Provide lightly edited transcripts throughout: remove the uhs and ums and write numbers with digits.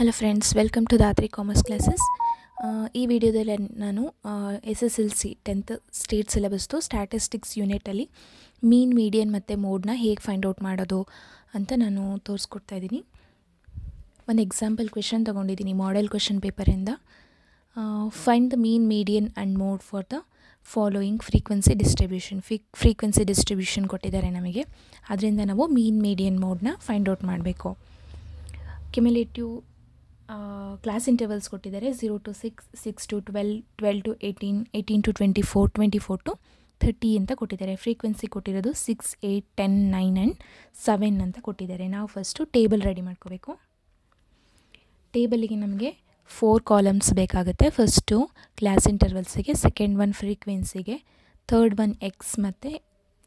Hello friends, welcome to Dhatri commerce classes. ಈ ವಿಡಿಯೋದಲ್ಲಿ ನಾನು SSLC 10th ಸ್ಟೇಟ್ ಸಿಲೆಬಸ್ದು ಸ್ಟ್ಯಾಟಿಸ್ಟಿಕ್ಸ್ ಯೂನಿಟಲ್ಲಿ ಮೀನ್, ಮೀಡಿಯನ್ ಮತ್ತು ಮೋಡ್ನ ಹೇಗೆ ಫೈಂಡ್ ಔಟ್ ಮಾಡೋದು ಅಂತ ನಾನು ತೋರಿಸ್ಕೊಡ್ತಾ ಇದ್ದೀನಿ. ಒಂದು ಎಕ್ಸಾಂಪಲ್ ಕ್ವೆಶನ್ ತೊಗೊಂಡಿದ್ದೀನಿ ಮಾಡೆಲ್ ಕ್ವೆಶನ್ ಪೇಪರಿಂದ. Find the mean, median and mode for the following frequency distribution ಕೊಟ್ಟಿದ್ದಾರೆ ನಮಗೆ. ಅದರಿಂದ ನಾವು ಮೀನ್, ಮೀಡಿಯನ್, ಮೋಡ್ನ ಫೈಂಡ್ ಔಟ್ ಮಾಡಬೇಕು. ಕ್ಯುಮ್ಯುಲೇಟಿವ್ ಕ್ಲಾಸ್ ಇಂಟರ್ವಲ್ಸ್ ಕೊಟ್ಟಿದ್ದಾರೆ 0 to 6, 6 to 12, 12 to 18, 18 to 24, 24 to 30 ಅಂತ ಕೊಟ್ಟಿದ್ದಾರೆ. ಫ್ರೀಕ್ವೆನ್ಸಿ ಕೊಟ್ಟಿರೋದು 6, 8, 10, 9 ಆ್ಯಂಡ್ 7 ಅಂತ ಕೊಟ್ಟಿದ್ದಾರೆ. ನಾವು ಫಸ್ಟು ಟೇಬಲ್ ರೆಡಿ ಮಾಡ್ಕೋಬೇಕು. ಟೇಬಲಿಗೆ ನಮಗೆ 4 ಕಾಲಮ್ಸ್ ಬೇಕಾಗುತ್ತೆ. ಫಸ್ಟು ಕ್ಲಾಸ್ ಇಂಟರ್ವಲ್ಸಿಗೆ, ಸೆಕೆಂಡ್ ಒನ್ ಫ್ರೀಕ್ವೆನ್ಸಿಗೆ, ಥರ್ಡ್ ಒನ್ ಎಕ್ಸ್ ಮತ್ತು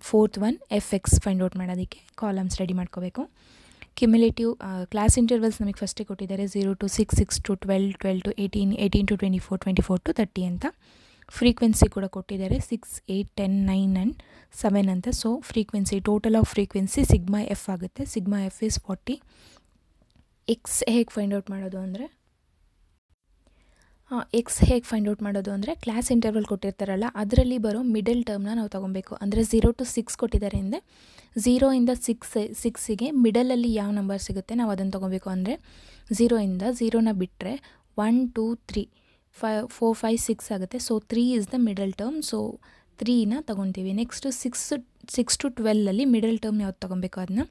fourth one FX find out ಮಾಡೋದಕ್ಕೆ ಕಾಲಮ್ಸ್ ರೆಡಿ ಮಾಡ್ಕೋಬೇಕು. ಕ್ಯುಮ್ಯುಲೇಟಿವ್ ಕ್ಲಾಸ್ ಇಂಟರ್ವಲ್ಸ್ ನಮಗೆ ಫಸ್ಟೇ ಕೊಟ್ಟಿದ್ದಾರೆ 0 to 6, 6 to 12, 12 to 18, 18 to 24, 24 to 30 ಅಂತ. ಫ್ರೀಕ್ವೆನ್ಸಿ ಕೂಡ ಕೊಟ್ಟಿದ್ದಾರೆ 6, 8, 10, 9 ಆ್ಯಂಡ್ 7 ಅಂತ. So frequency, total of frequency sigma F ಆಗುತ್ತೆ. Sigma F is 40. ಎಕ್ಸ್ ಹೇಗೆ ಫೈಂಡ್ ಔಟ್ ಮಾಡೋದು ಅಂದರೆ ಕ್ಲಾಸ್ ಇಂಟರ್ವಲ್ ಕೊಟ್ಟಿರ್ತಾರಲ್ಲ, ಅದರಲ್ಲಿ ಬರೋ ಮಿಡಲ್ ಟರ್ಮ್ನ ನಾವು ತೊಗೊಬೇಕು. ಅಂದರೆ 0 to 6 ಕೊಟ್ಟಿದ್ದಾರೆ ಅಂದರೆ 0 ಇಂದ 6ಗೆ ಮಿಡಲಲ್ಲಿ ಯಾವ ನಂಬರ್ ಸಿಗುತ್ತೆ ನಾವು ಅದನ್ನು ತೊಗೊಬೇಕು. ಅಂದರೆ 0 ಇಂದ 0ನ ಬಿಟ್ಟರೆ 1, 2, 3, 4, 5, 6 ಆಗುತ್ತೆ. So 3 is the middle term. So 3ನ ತೊಗೊತೀವಿ. ನೆಕ್ಸ್ಟು 6 to 12ಅಲ್ಲಿ ಮಿಡಲ್ ಟರ್ಮ್ ಯಾವ್ದು ತೊಗೊಬೇಕು, ಅದನ್ನ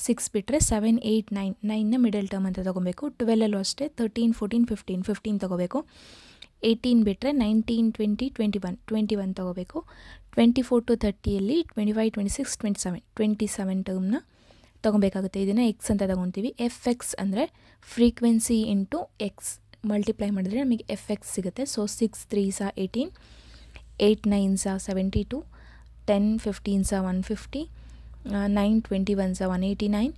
6 ಬಿಟ್ಟರೆ 7, 8, 9, 9ನ ಮಿಡಲ್ ಟರ್ಮ್ ಅಂತ ತೊಗೊಬೇಕು. 12ಅಲ್ಲೂ ಅಷ್ಟೇ 13, 14, 15 ತೊಗೋಬೇಕು. 18 ಬಿಟ್ಟರೆ 19, 20, 21 ತೊಗೋಬೇಕು. 24 to 30ಅಲ್ಲಿ 25, 26, 27 ಟರ್ಮ್ನ ತೊಗೊಬೇಕಾಗುತ್ತೆ. ಇದನ್ನು ಎಕ್ಸ್ ಅಂತ ತೊಗೊತೀವಿ. FX ಅಂದರೆ ಫ್ರೀಕ್ವೆನ್ಸಿ ಇಂಟು ಎಕ್ಸ್ ಮಲ್ಟಿಪ್ಲೈ ಮಾಡಿದ್ರೆ ನಮಗೆ FX ಸಿಗುತ್ತೆ. So 6 3s 18, 8 9s 72, 10 15s 150, 9 21s 189,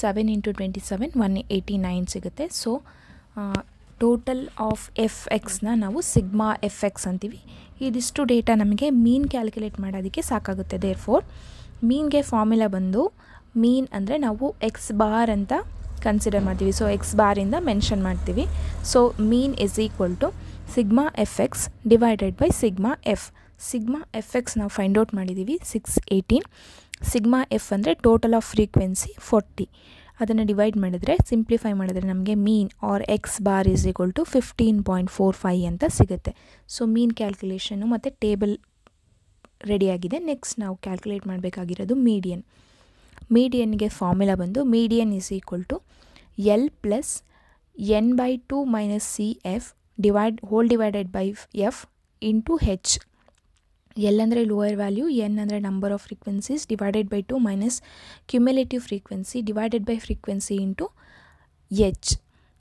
7 into 27 189 ಸಿಗುತ್ತೆ. ಸೊ ಟೋಟಲ್ ಆಫ್ FXನ ನಾವು ಸಿಗ್ಮಾ FX ಅಂತೀವಿ. ಇದಿಷ್ಟು ಡೇಟಾ ನಮಗೆ ಮೀನ್ ಕ್ಯಾಲ್ಕುಲೇಟ್ ಮಾಡೋದಕ್ಕೆ ಸಾಕಾಗುತ್ತೆ. ದೇರ್ಫೋರ್ ಮೀನ್ಗೆ ಫಾರ್ಮುಲಾ ಬಂದು, ಮೀನ್ ಅಂದರೆ ನಾವು ಎಕ್ಸ್ ಬಾರ್ ಅಂತ ಕನ್ಸಿಡರ್ ಮಾಡ್ತೀವಿ. ಸೊ ಎಕ್ಸ್ ಬಾರಿಂದ ಮೆನ್ಷನ್ ಮಾಡ್ತೀವಿ. So mean is equal to sigma FX divided by sigma F. Sigma FX ನಾವು ಫೈಂಡ್ ಔಟ್ ಮಾಡಿದ್ದೀವಿ 6, 18. ಸಿಗ್ಮಾ F ಅಂದರೆ ಟೋಟಲ್ ಆಫ್ ಫ್ರೀಕ್ವೆನ್ಸಿ 40. ಅದನ್ನು ಡಿವೈಡ್ ಮಾಡಿದರೆ, ಸಿಂಪ್ಲಿಫೈ ಮಾಡಿದ್ರೆ ನಮಗೆ mean or x bar is equal to 15.45 ಅಂತ ಸಿಗುತ್ತೆ. ಸೊ ಮೀನ್ ಕ್ಯಾಲ್ಕುಲೇಷನು ಮತ್ತು ಟೇಬಲ್ ರೆಡಿಯಾಗಿದೆ. ನೆಕ್ಸ್ಟ್ ನಾವು ಕ್ಯಾಲ್ಕುಲೇಟ್ ಮಾಡಬೇಕಾಗಿರೋದು ಮೀಡಿಯನ್. ಮೀಡಿಯನ್ಗೆ ಫಾರ್ಮುಲಾ ಬಂದು, median is equal to L plus n/2 minus CF divided by F into H. L ಅಂದರೆ ಲೋಯರ್ ವ್ಯಾಲ್ಯೂ, N ಅಂದರೆ number of frequencies divided by 2 minus cumulative frequency divided by frequency into H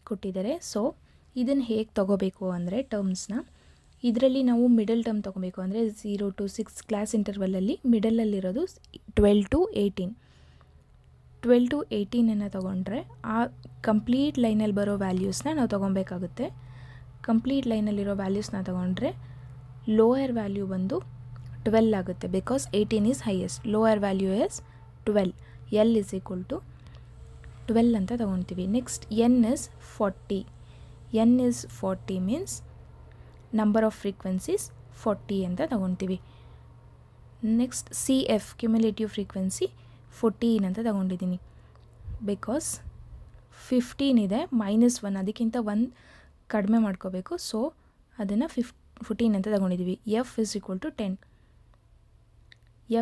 ಕೊಟ್ಟಿದ್ದಾರೆ. So ಇದನ್ನು ಹೇಗೆ ತೊಗೋಬೇಕು ಅಂದರೆ ಟರ್ಮ್ಸ್ನ, ಇದರಲ್ಲಿ ನಾವು middle term ತೊಗೋಬೇಕು. ಅಂದರೆ 0 to 6 ಕ್ಲಾಸ್ ಇಂಟರ್ವಲಲ್ಲಿ ಮಿಡಲಲ್ಲಿರೋದು 12 to 18. 12 to 18 ತೊಗೊಂಡ್ರೆ ಆ ಕಂಪ್ಲೀಟ್ ಲೈನಲ್ಲಿ ಬರೋ ವ್ಯಾಲ್ಯೂಸ್ನ ನಾವು ತೊಗೊಬೇಕಾಗುತ್ತೆ. ಕಂಪ್ಲೀಟ್ ಲೈನಲ್ಲಿರೋ ವ್ಯಾಲ್ಯೂಸ್ನ ತೊಗೊಂಡ್ರೆ ಲೋಯರ್ ವ್ಯಾಲ್ಯೂ ಬಂದು 12 ಆಗುತ್ತೆ. Because 18 is highest. Lower value is 12. L is equal to 12 ಅಂತ ತೊಗೊತೀವಿ. Next N is 40. N is 40 means number of frequencies 40 ಅಂತ ತೊಗೊತೀವಿ. ನೆಕ್ಸ್ಟ್ CF ಕ್ಯುಮ್ಯುಲೇಟಿವ್ ಫ್ರೀಕ್ವೆನ್ಸಿ 14 ಅಂತ ತೊಗೊಂಡಿದ್ದೀನಿ. ಬಿಕಾಸ್ 15 ಇದೆ, -1 ಅದಕ್ಕಿಂತ 1 ಕಡಿಮೆ ಮಾಡ್ಕೋಬೇಕು. ಸೊ ಅದನ್ನು 14 ಅಂತ ತೊಗೊಂಡಿದ್ದೀವಿ. F is equal to 10.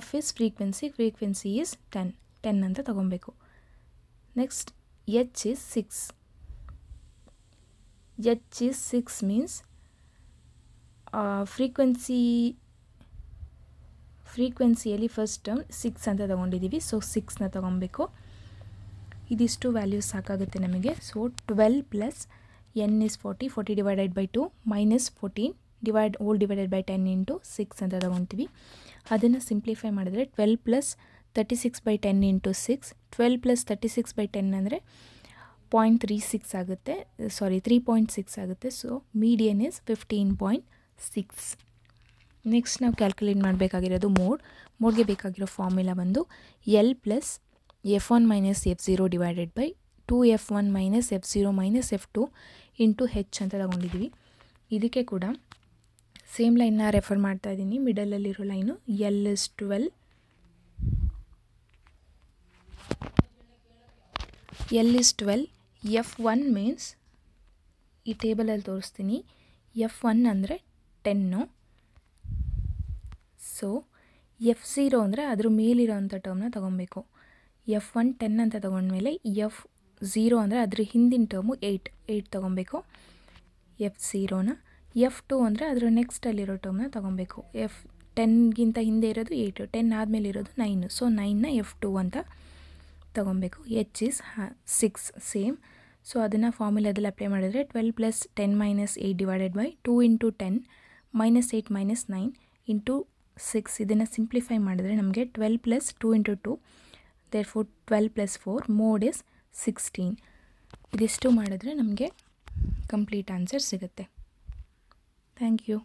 F is frequency is 10 ಅಂತ ತೊಗೊಬೇಕು. Next H is 6. H is 6 means ಫ್ರೀಕ್ವೆನ್ಸಿಯಲ್ಲಿ ಫಸ್ಟ್ ಟರ್ಮ್ 6 ಅಂತ ತೊಗೊಂಡಿದ್ದೀವಿ. ಸೊ 6ನ ತೊಗೊಬೇಕು. ಇದಿಷ್ಟು ವ್ಯಾಲ್ಯೂಸ್ ಸಾಕಾಗುತ್ತೆ ನಮಗೆ. So 12 plus N is 40, 40 divided by 2 minus 14 divided by 10 into 6 ಅಂತ ತೊಗೊತೀವಿ. ಅದನ್ನು ಸಿಂಪ್ಲಿಫೈ ಮಾಡಿದ್ರೆ 12 plus 36 by 10 into 6, 12 plus 36 by 10 ಅಂದರೆ 0.36 ಆಗುತ್ತೆ. 3.6 ಆಗುತ್ತೆ. So median is 15.6. ನೆಕ್ಸ್ಟ್ ನಾವು ಕ್ಯಾಲ್ಕುಲೇಟ್ ಮಾಡಬೇಕಾಗಿರೋದು ಮೋಡ್ಗೆ ಬೇಕಾಗಿರೋ ಫಾರ್ಮುಲಾ ಬಂದು L plus F1 minus F0 divided by 2f1 minus f0 minus f2 into h ಅಂತ ತಗೊಂಡಿದ್ದೀವಿ. ಇದಕ್ಕೆ ಕೂಡ ಸೇಮ್ ಲೈನ್ನ ರೆಫರ್ ಮಾಡ್ತಾ ಇದ್ದೀನಿ. ಮಿಡಲಲ್ಲಿರೋ line L is 12, f1 means ಈ ಟೇಬಲಲ್ಲಿ ತೋರಿಸ್ತೀನಿ. f1 ಅಂದರೆ 10. ಸೊ f0 ಅಂದರೆ ಅದ್ರ ಮೇಲಿರೋ ಅಂಥ ಟರ್ಮ್ನ ತೊಗೊಬೇಕು. f1 10 ಅಂತ ತೊಗೊಂಡ್ಮೇಲೆ f0 ಅಂದರೆ ಅದ್ರ ಹಿಂದಿನ ಟರ್ಮು 8 ತೊಗೊಬೇಕು f0ನ. f2 ಅಂದರೆ ಅದರ ನೆಕ್ಸ್ಟಲ್ಲಿರೋ ಟರ್ಮ್ನ ತೊಗೊಬೇಕು. 10ಗಿಂತ ಹಿಂದೆ ಇರೋದು 8, 10 ಆದಮೇಲೆ ಇರೋದು 9. ಸೊ 9ನ f2 ಅಂತ ತೊಗೊಬೇಕು. h is 6 same. ಸೊ ಅದನ್ನು ಫಾರ್ಮುಲಾದಲ್ಲಿ ಅಪ್ಲೈ ಮಾಡಿದರೆ 12 plus 10 minus 8 divided by 2 into 10 minus 8 minus 9 into 6. ಇದನ್ನು ಸಿಂಪ್ಲಿಫೈ ಮಾಡಿದರೆ ನಮಗೆ 12 plus 2 into 2, therefore 12 plus 4 mode is 16. ಇದಿಷ್ಟು ಮಾಡಿದ್ರೆ ನಮಗೆ ಕಂಪ್ಲೀಟ್ ಆನ್ಸರ್ ಸಿಗುತ್ತೆ. Thank you.